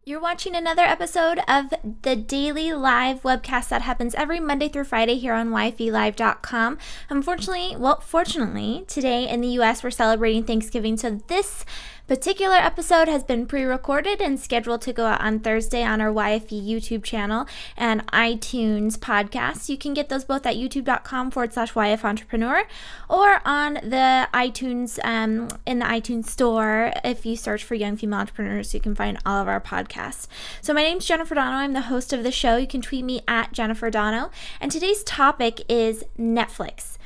You're watching another episode of the daily live webcast that happens every Monday through Friday here on YFElive.com. Fortunately, today in the U.S. we're celebrating Thanksgiving, so this particular episode has been pre-recorded and scheduled to go out on Thursday on our YFE YouTube channel and iTunes podcast. You can get those both at youtube.com/YF Entrepreneur or on the iTunes, in the iTunes store. If you search for Young Female Entrepreneurs, you can find all of our podcasts. So my name's Jennifer Dono. I'm the host of the show. You can tweet me at Jennifer Dono. And today's topic is Netflix.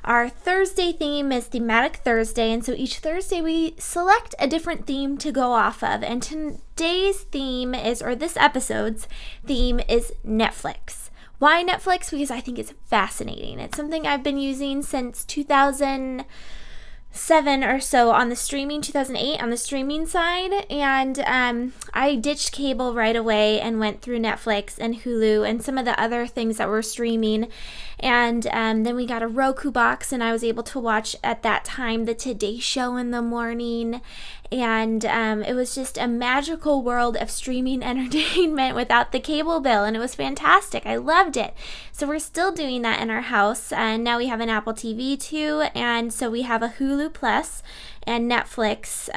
Our Thursday theme is Thematic Thursday, and so each Thursday we select a different theme to go off of. And today's theme is, or this episode's theme is Netflix. Why Netflix? Because I think it's fascinating. It's something I've been using since 2007 or so on the streaming, 2008 on the streaming side, and I ditched cable right away and went through Netflix and Hulu and some of the other things that were streaming, and then we got a Roku box and I was able to watch at that time the Today Show in the morning, and it was just a magical world of streaming entertainment without the cable bill, and it was fantastic. I loved it. So we're still doing that in our house, and now we have an Apple TV too, and so we have a Hulu Plus and Netflix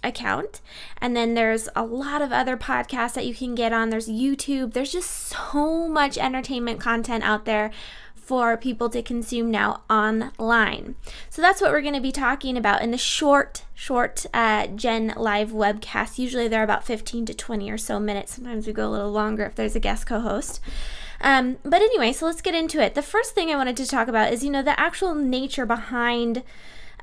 account, and then there's a lot of other podcasts that you can get on. There's YouTube. There's just so much entertainment content out there for people to consume now online. So that's what we're going to be talking about in the short Jenn live webcast. Usually they're about 15 to 20 or so minutes. Sometimes we go a little longer if there's a guest co-host. But anyway, so let's get into it. The first thing I wanted to talk about is, the actual nature behind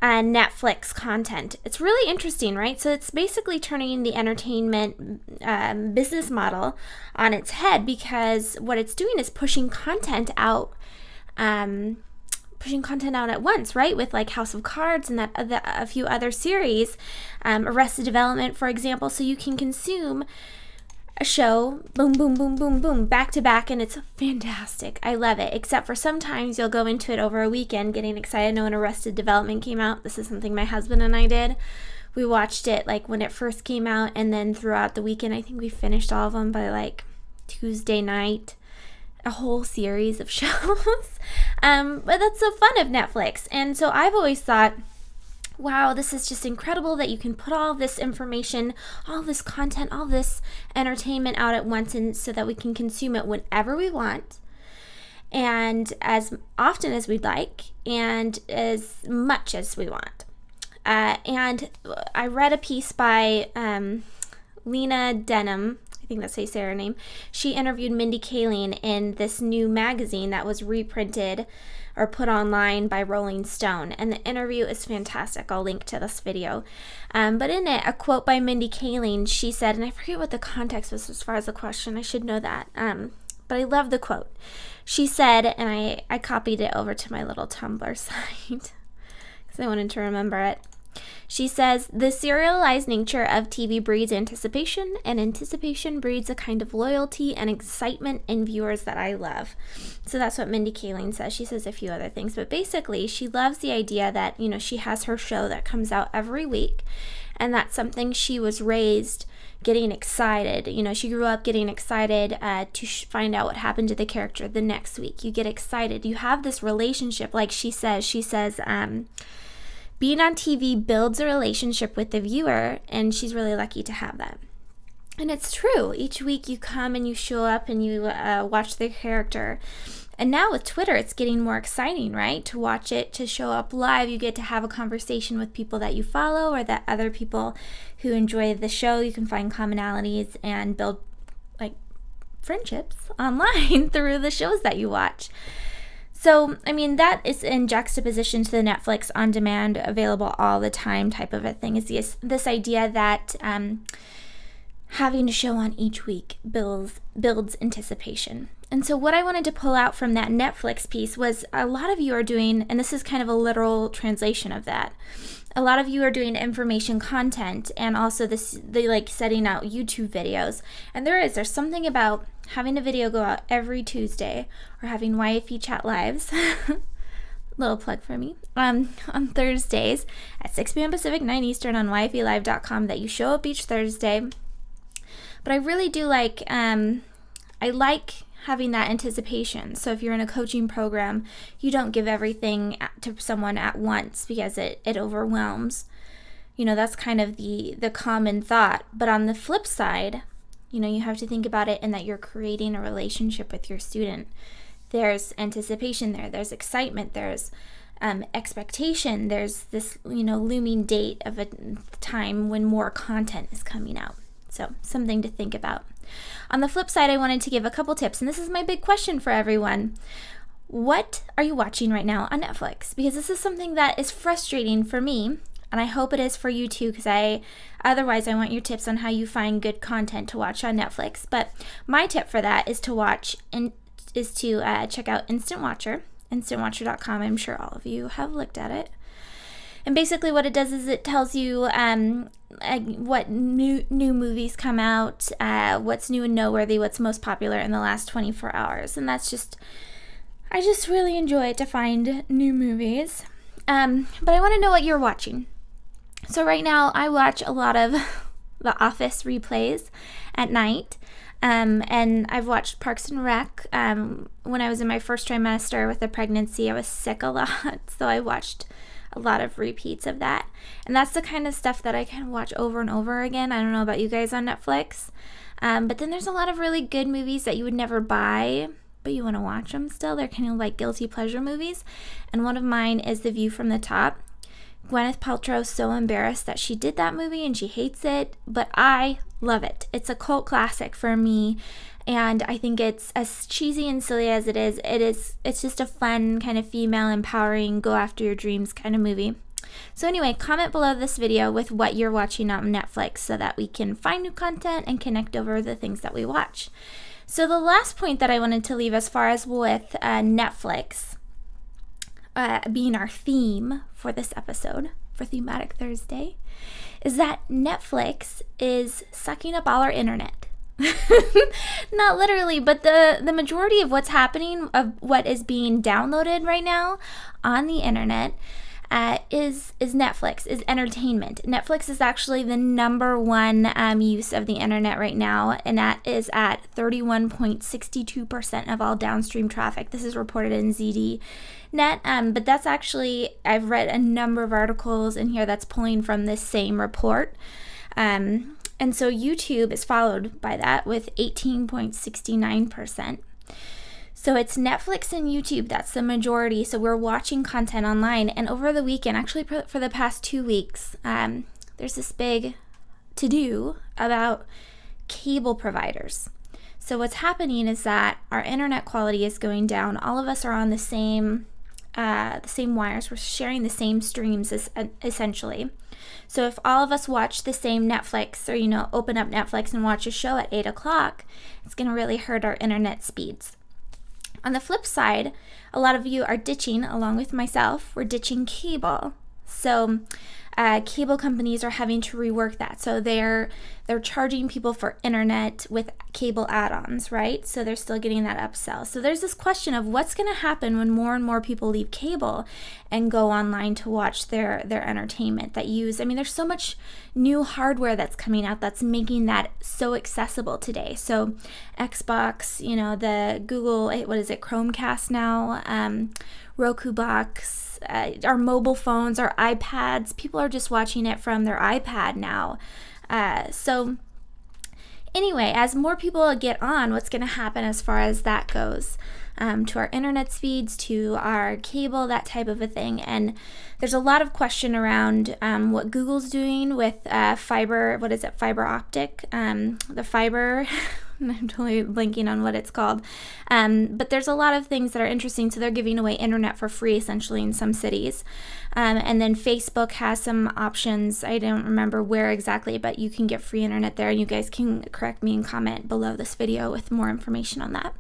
Netflix content. It's really interesting, right? So it's basically turning the entertainment business model on its head, because what it's doing is pushing content out at once, right? With like House of Cards and a few other series, Arrested Development, for example. So you can consume a show, boom, boom, boom, boom, boom, back to back, and it's fantastic. I love it, except for sometimes you'll go into it over a weekend getting excited. I know when Arrested Development came out, this is something my husband and I did. We watched it like when it first came out, and then throughout the weekend, I think we finished all of them by like Tuesday night. A whole series of shows. But that's so fun of Netflix. And so I've always thought, wow, this is just incredible that you can put all this information, all this content, all this entertainment out at once, and so that we can consume it whenever we want and as often as we'd like and as much as we want. And I read a piece by Lena Dunham. I think that's how you say her name. She interviewed Mindy Kaling in this new magazine that was reprinted or put online by Rolling Stone, and the interview is fantastic. I'll link to this video. But in it, a quote by Mindy Kaling, she said, and I forget what the context was as far as the question, I should know that, but I love the quote. She said, and I copied it over to my little Tumblr site because I wanted to remember it. She says, the serialized nature of TV breeds anticipation, and anticipation breeds a kind of loyalty and excitement in viewers that I love. So that's what Mindy Kaling says. She says a few other things, but basically she loves the idea that, she has her show that comes out every week, and that's something she was raised getting excited. She grew up getting excited to find out what happened to the character the next week. You get excited. You have this relationship, like she says, being on TV builds a relationship with the viewer, and she's really lucky to have that. And it's true. Each week you come and you show up and you watch the character. And now with Twitter, it's getting more exciting, right? To watch it, to show up live, you get to have a conversation with people that you follow or that other people who enjoy the show. You can find commonalities and build like friendships online through the shows that you watch. So, that is in juxtaposition to the Netflix on demand, available all the time type of a thing, is this idea that having a show on each week builds anticipation. And so what I wanted to pull out from that Netflix piece was a lot of you are doing, and this is kind of a literal translation of that, a lot of you are doing information content and also they like setting out YouTube videos. And there's something about having a video go out every Tuesday or having YFE chat lives, little plug for me, on Thursdays at 6 p.m. Pacific, 9 Eastern on YFElive.com, that you show up each Thursday, But I really do like, I like having that anticipation. So if you're in a coaching program, you don't give everything to someone at once because it overwhelms. That's kind of the common thought. But on the flip side, you have to think about it in that you're creating a relationship with your student. There's anticipation there. There's excitement. There's expectation. There's this, looming date of a time when more content is coming out. So something to think about. On the flip side, I wanted to give a couple tips, and this is my big question for everyone. What are you watching right now on Netflix? Because this is something that is frustrating for me, and I hope it is for you too, because otherwise I want your tips on how you find good content to watch on Netflix. But my tip for that is to check out Instant Watcher, instantwatcher.com. I'm sure all of you have looked at it. And basically what it does is it tells you what new movies come out, what's new and noteworthy, what's most popular in the last 24 hours. And I just really enjoy it to find new movies. But I want to know what you're watching. So right now I watch a lot of The Office replays at night. And I've watched Parks and Rec. When I was in my first trimester with the pregnancy, I was sick a lot. So I watched a lot of repeats of that. And that's the kind of stuff that I can watch over and over again. I don't know about you guys on Netflix. But then there's a lot of really good movies that you would never buy, but you want to watch them still. They're kind of like guilty pleasure movies. And one of mine is The View from the Top. Gwyneth Paltrow is so embarrassed that she did that movie and she hates it, but I love it. It's a cult classic for me, and I think it's as cheesy and silly as it's just a fun kind of female empowering, go after your dreams kind of movie. So anyway, comment below this video with what you're watching on Netflix so that we can find new content and connect over the things that we watch. So the last point that I wanted to leave as far as with Netflix being our theme for this episode, for Thematic Thursday, is that Netflix is sucking up all our internet. Not literally, but the majority of what's happening, of what is being downloaded right now on the internet, is Netflix, is entertainment. Netflix is actually the number one use of the internet right now, and that is at 31.62% of all downstream traffic. This is reported in ZDNet, but that's actually, I've read a number of articles in here that's pulling from this same report. And so YouTube is followed by that with 18.69%. So it's Netflix and YouTube, that's the majority. So we're watching content online. And over the weekend, actually for the past 2 weeks, there's this big to-do about cable providers. So what's happening is that our internet quality is going down. All of us are on the same wires. We're sharing the same streams essentially. So if all of us watch the same Netflix, or open up Netflix and watch a show at 8 o'clock, it's going to really hurt our internet speeds. On the flip side, a lot of you are ditching, along with myself, we're ditching cable. So cable companies are having to rework that. So they're charging people for internet with cable add-ons, right? So they're still getting that upsell. So there's this question of what's going to happen when more and more people leave cable and go online to watch their entertainment there's so much new hardware that's coming out that's making that so accessible today. So Xbox, the Google, what is it, Chromecast now, Roku box, our mobile phones, our iPads. People are just watching it from their iPad now. So anyway, as more people get on, what's going to happen as far as that goes, to our internet speeds, to our cable, that type of a thing. And there's a lot of question around what Google's doing with fiber optic, the fiber. I'm totally blanking on what it's called. But there's a lot of things that are interesting. So they're giving away internet for free, essentially, in some cities. And then Facebook has some options. I don't remember where exactly, but you can get free internet there. And you guys can correct me and comment below this video with more information on that.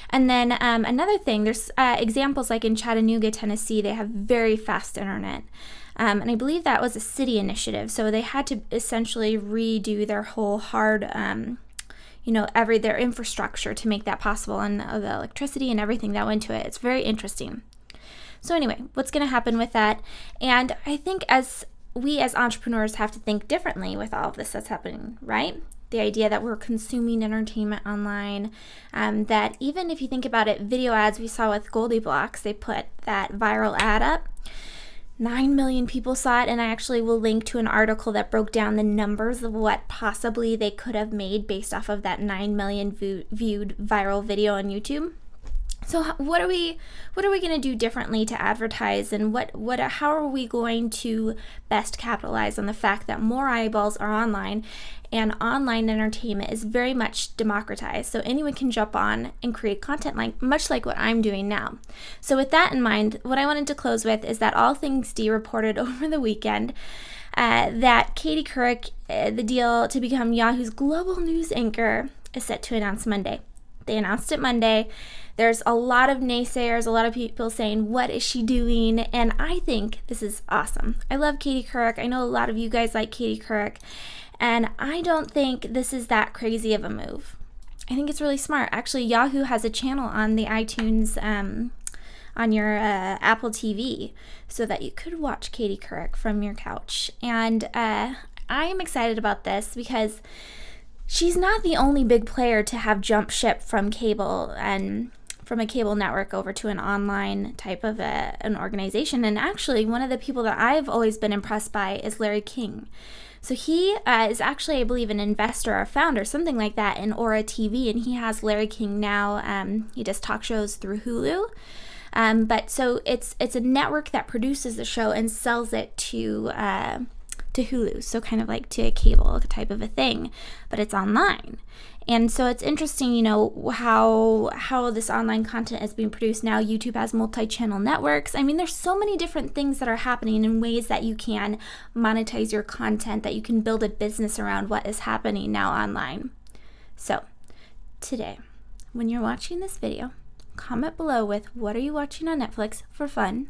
And then another thing, there's examples like in Chattanooga, Tennessee, they have very fast internet. And I believe that was a city initiative. So they had to essentially redo their whole their infrastructure to make that possible, and the electricity and everything that went to it. It's very interesting. So anyway, what's going to happen with that? And I think we as entrepreneurs have to think differently with all of this that's happening, right? the idea that we're consuming entertainment online, that even if you think about it, video ads we saw with Goldie Blocks, they put that viral ad up. 9 million people saw it, and I actually will link to an article that broke down the numbers of what possibly they could have made based off of that 9 million viewed viral video on YouTube. So what are we going to do differently to advertise, and how are we going to best capitalize on the fact that more eyeballs are online, and online entertainment is very much democratized, so anyone can jump on and create content, much like what I'm doing now. So with that in mind, what I wanted to close with is that All Things D reported over the weekend that Katie Couric, the deal to become Yahoo's global news anchor, is set to announce Monday. They announced it Monday. There's a lot of naysayers, a lot of people saying, what is she doing? And I think this is awesome. I love Katie Couric. I know a lot of you guys like Katie Couric. And I don't think this is that crazy of a move. I think it's really smart. Actually, Yahoo has a channel on the iTunes, on your Apple TV, so that you could watch Katie Couric from your couch. And I am excited about this because she's not the only big player to have jumped ship from cable and from a cable network over to an online type of an organization. And actually, one of the people that I've always been impressed by is Larry King. So he is actually, I believe, an investor or founder, something like that, in Aura TV, and he has Larry King Now. He does talk shows through Hulu. But so it's a network that produces the show and sells it to Hulu, so kind of like to a cable type of a thing, but it's online. And so it's interesting, how this online content is being produced now. YouTube has multi-channel networks. I mean, there's so many different things that are happening in ways that you can monetize your content, that you can build a business around what is happening now online. So today, when you're watching this video, comment below with what are you watching on Netflix for fun?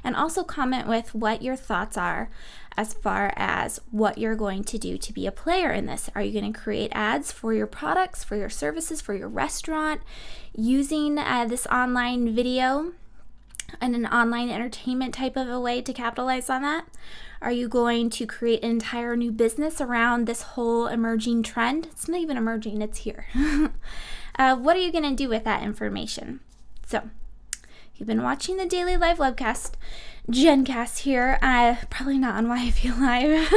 And also comment with what your thoughts are as far as what you're going to do to be a player in this. Are you going to create ads for your products, for your services, for your restaurant, using this online video and an online entertainment type of a way to capitalize on that? Are you going to create an entire new business around this whole emerging trend? It's not even emerging, it's here. What are you going to do with that information? So, you've been watching the Daily Live webcast. Jencast here. Probably not on YFE Live.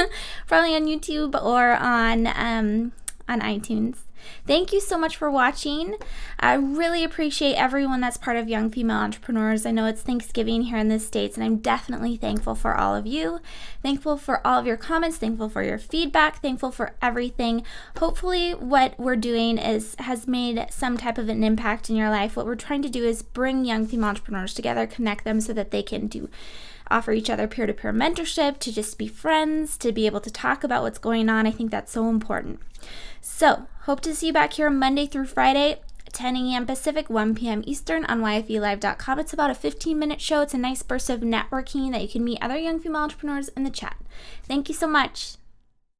Probably on YouTube or on iTunes. Thank you so much for watching. I really appreciate everyone that's part of Young Female Entrepreneurs. I know it's Thanksgiving here in the States, and I'm definitely thankful for all of you. Thankful for all of your comments. Thankful for your feedback. Thankful for everything. Hopefully what we're doing has made some type of an impact in your life. What we're trying to do is bring young female entrepreneurs together, connect them so that they can offer each other peer-to-peer mentorship, to just be friends, to be able to talk about what's going on. I think that's so important. So, hope to see you back here Monday through Friday, 10 a.m. Pacific, 1 p.m. Eastern on YFElive.com. It's about a 15-minute show. It's a nice burst of networking that you can meet other young female entrepreneurs in the chat. Thank you so much.